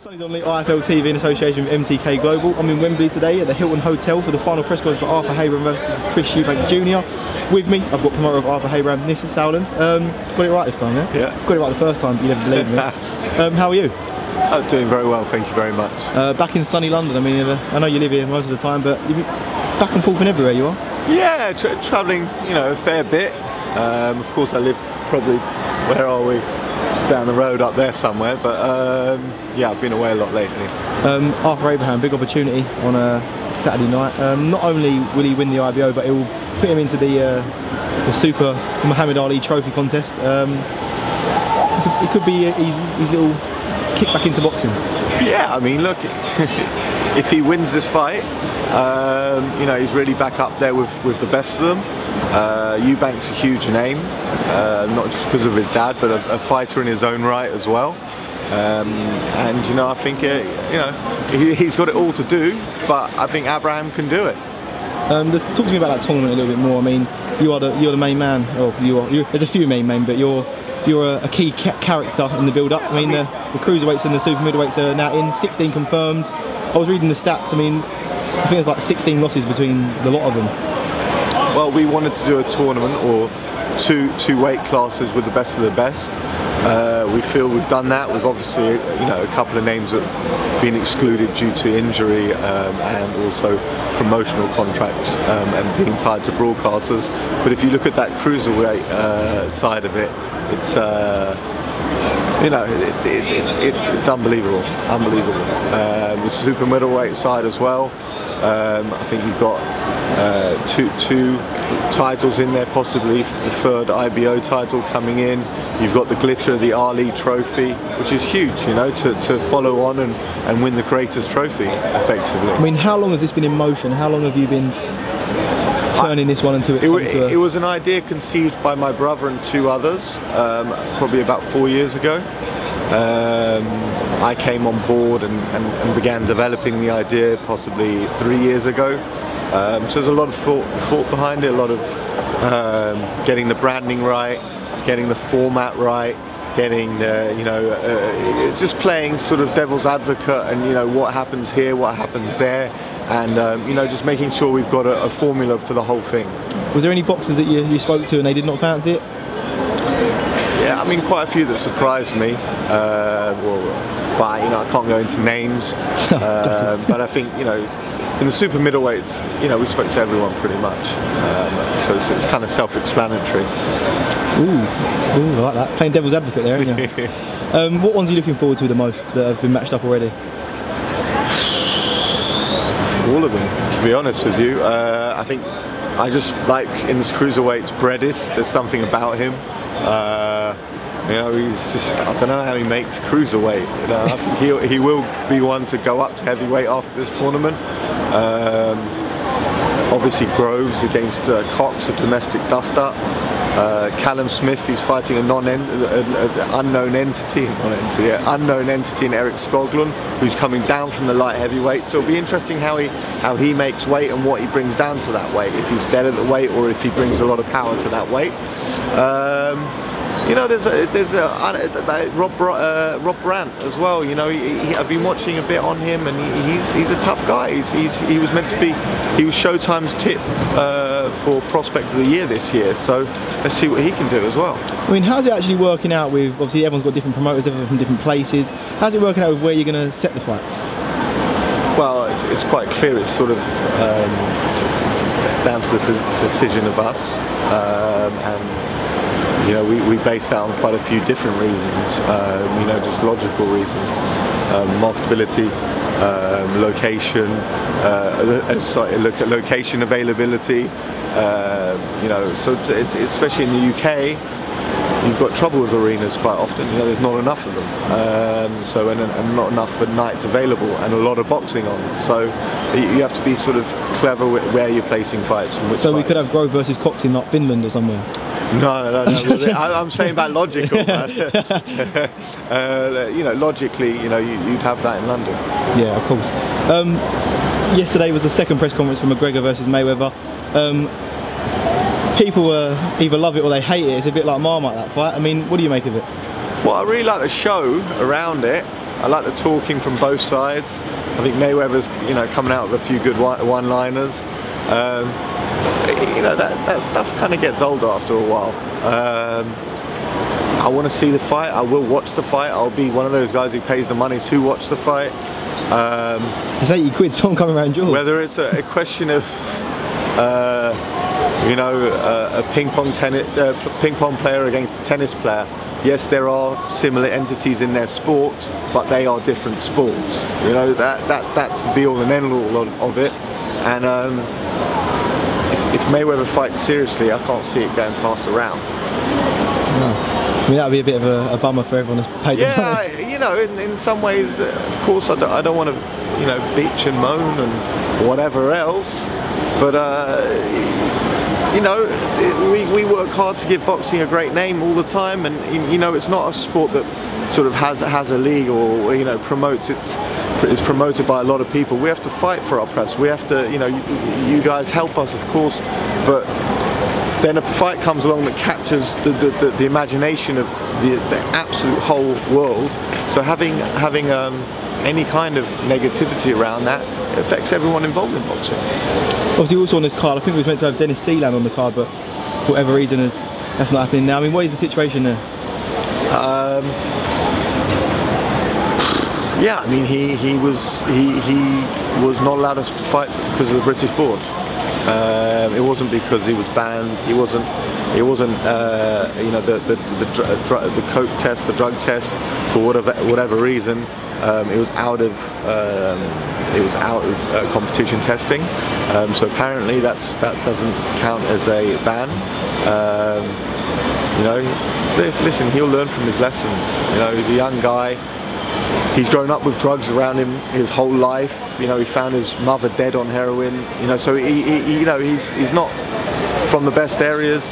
Sonny's on the IFL TV in association with MTK Global. I'm in Wembley today at the Hilton Hotel for the final press conference for Arthur Abraham versus Chris Eubank Jr. With me, I've got promoter of Arthur Abraham, NISSE SAUERLAND. Got it right this time, yeah? Yeah. Got it right the first time, but you never believed me. How are you? I'm doing very well, thank you very much. Back in sunny London. I mean, I know you live here most of the time, but you're back and forth and everywhere you are. Yeah, travelling, you know, a fair bit. Of course, I live probably, where are we? Just down the road up there somewhere, but yeah, I've been away a lot lately. Arthur Abraham, big opportunity on a Saturday night. Not only will he win the IBO, but it will put him into the Super Muhammad Ali Trophy contest. It could be his little kick back into boxing. Yeah, I mean, look, if he wins this fight, you know, he's really back up there with the best of them. Eubank's a huge name, not just because of his dad, but a fighter in his own right as well. And you know, I think you know, he's got it all to do, but I think Abraham can do it. Talk to me about that tournament a little bit more. I mean, you're the main man. Oh, there's a few main men, but you're a key character in the build-up. I mean, the cruiserweights and the super middleweights are now in, 16 confirmed. I was reading the stats. I mean, I think there's like 16 losses between the lot of them. Well, we wanted to do a tournament or two weight classes with the best of the best. We feel we've done that. We've obviously, you know, a couple of names that have been excluded due to injury and also promotional contracts and being tied to broadcasters. But if you look at that cruiserweight side of it, it's you know, it's unbelievable, unbelievable. The super middleweight side as well. I think you've got two titles in there, possibly the third IBO title coming in. You've got the glitter of the Ali Trophy, which is huge, you know, to follow on and win the greatest trophy effectively. I mean, how long has this been in motion? How long have you been turning this one into it was an idea conceived by my brother and two others, probably about 4 years ago. I came on board and began developing the idea possibly 3 years ago. So there's a lot of thought behind it, a lot of getting the branding right, getting the format right, getting the, you know, just playing sort of devil's advocate and, you know, what happens here, what happens there, and you know, just making sure we've got a formula for the whole thing. Was there any boxers that you spoke to and they did not fancy it? Yeah, I mean, quite a few that surprised me. But you know, I can't go into names. But I think, you know, in the super middleweights, you know, we spoke to everyone pretty much. So it's kind of self-explanatory. Ooh, I like that. Playing devil's advocate there, aren't you? What ones are you looking forward to the most that have been matched up already? All of them, to be honest with you. I think I just like in this cruiserweights, Bredis. There's something about him. You know, he's just, I don't know how he makes cruiserweight. You know, I think he will be one to go up to heavyweight after this tournament. Obviously Groves against Cox, a domestic dust-up. Callum Smith, he's fighting an unknown entity in Eric Skoglund, who's coming down from the light heavyweight. So it'll be interesting how he makes weight and what he brings down to that weight. If he's dead at the weight or if he brings a lot of power to that weight. You know, there's Rob Brandt as well. You know, I've been watching a bit on him, and he's a tough guy. He was meant to be, he was Showtime's tip for Prospect of the Year this year. So let's see what he can do as well. I mean, how's it actually working out with, obviously everyone's got different promoters, everyone from different places. How's it working out with where you're going to set the fights? Well, it's quite clear. It's sort of it's down to the decision of us, and you know, we base that on quite a few different reasons, you know, just logical reasons, marketability, location, location availability, you know, so it's especially in the UK, you've got trouble with arenas quite often, you know, there's not enough of them, so and not enough of nights available and a lot of boxing on, so you have to be sort of clever with where you're placing fights and which So fights. We could have Grove versus Cox in like Finland or somewhere? No. I'm saying about logical. You know, logically, you know, you'd have that in London. Yeah, of course. Yesterday was the second press conference for McGregor versus Mayweather. People either love it or they hate it. It's a bit like Marmite, that fight. I mean, what do you make of it? Well, I really like the show around it. I like the talking from both sides. I think Mayweather's, you know, coming out with a few good one-liners. You know, that stuff kind of gets older after a while. I want to see the fight. I will watch the fight. I'll be one of those guys who pays the money to watch the fight. It's 80 quid, so I'm coming around yours. Whether it's a question of, you know, a ping pong player against a tennis player. Yes, there are similar entities in their sports, but they are different sports. You know, that's the be all and end all of it. And if Mayweather fights seriously, I can't see it going past a round. No. I mean, that would be a bit of a bummer for everyone that's paid the money. Yeah, you know, in some ways, of course, I don't want to, you know, bitch and moan and whatever else, but you know, we work hard to give boxing a great name all the time, and you know, it's not a sport that sort of has a league or, you know, is promoted by a lot of people. We have to fight for our press. We have to, you know, you guys help us, of course, but then a fight comes along that captures the imagination of the absolute whole world. So having any kind of negativity around that, it affects everyone involved in boxing. Obviously, also on this card, I think we was meant to have NISSE SAUERLAND on the card, but for whatever reason, that's not happening now. I mean, what is the situation there? Yeah, I mean, he was not allowed to fight because of the British board. It wasn't because he was banned. It wasn't you know, the coke test, the drug test, for whatever reason. It was out of competition testing. So apparently that doesn't count as a ban. You know, listen, he'll learn from his lessons. You know, he's a young guy. He's grown up with drugs around him his whole life. You know, he found his mother dead on heroin. You know, so you know, he's not from the best areas.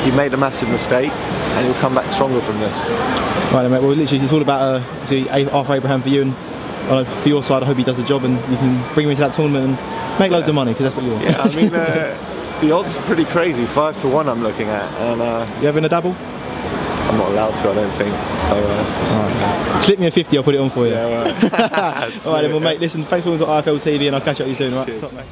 He made a massive mistake, and he'll come back stronger from this. Right, mate. Well, literally, it's all about Arthur Abraham for you, and for your side, I hope he does the job, and you can bring him into that tournament and make loads of money, because that's what you want. Yeah, I mean, the odds are pretty crazy. 5 to 1 I'm looking at, and you having a double? I'm not allowed to, I don't think. So, right. Slip me a 50, I'll put it on for you. Yeah, right. Alright then, well, mate, listen, thanks for watching IFL TV, and I'll catch up with you soon, alright? Cheers. Top, mate.